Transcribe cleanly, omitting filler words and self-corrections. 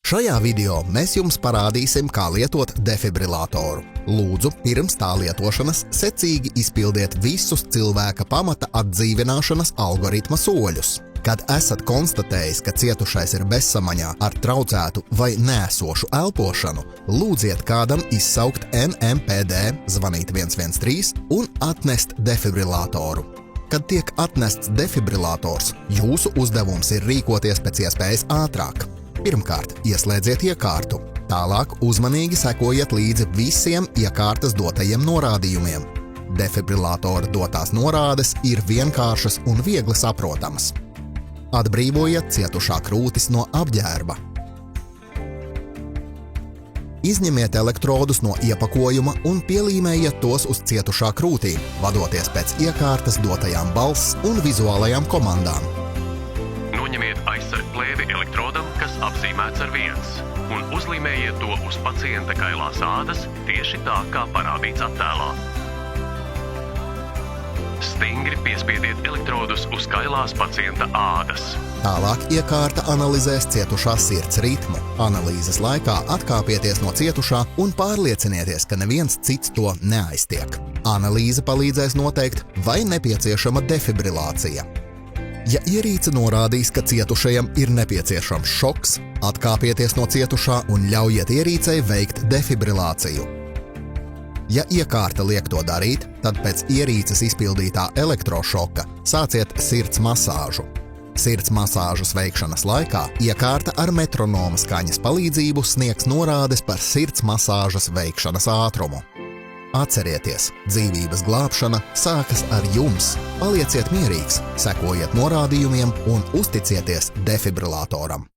Šajā video mēs jums parādīsim, kā lietot defibrilatoru. Lūdzu, pirms tā lietošanas secīgi izpildiet visus cilvēka pamata atdzīvināšanas algoritma soļus. Kad esat konstatējis, ka cietušais ir bezsamaņā ar traucētu vai nēsošu elpošanu, lūdziet kādam izsaukt NMPD, zvanīt 113 un atnest defibrilatoru. Kad tiek atnests defibrillators, jūsu uzdevums ir rīkoties pēc iespējas ātrāk. Pirmkārt, ieslēdziet iekārtu. Tālāk uzmanīgi sekojiet līdzi visiem iekārtas dotajiem norādījumiem. Defibrillatora dotās norādes ir vienkāršas un viegli saprotamas. Atbrīvojiet cietušā krūtis no apģērba. Izņemiet elektrodus no iepakojuma un pielīmējiet tos uz cietušā krūtī, vadoties pēc iekārtas dotajām balss un vizuālajām komandām. Noņemiet aizsargplēvi elektrodam, kas apzīmēts ar 1, un uzlīmējiet to uz pacienta kailās ādas tieši tā, kā parādīts attēlā. Stingri piespiediet elektrodus uz kailās pacienta ādas. Tālāk iekārta analizēs cietušā sirds ritmu. Analīzes laikā atkāpieties no cietušā un pārliecinieties, ka neviens cits to neaiztiek. Analīze palīdzēs noteikt, vai nepieciešama defibrilācija. Ja ierīce norādīs, ka cietušajam ir nepieciešams šoks, atkāpieties no cietušā un ļaujiet ierīcei veikt defibrilāciju. Ja iekārta liek to darīt, tad pēc ierīces izpildītā elektrošoka sāciet sirds masāžu. Sirds masāžas veikšanas laikā iekārta ar metronoma skaņas palīdzību sniegs norādes par sirds masāžas veikšanas ātrumu. Atcerieties, dzīvības glābšana sākas ar jums. Palieciet mierīgs, sekojiet norādījumiem un uzticieties defibrilatoram.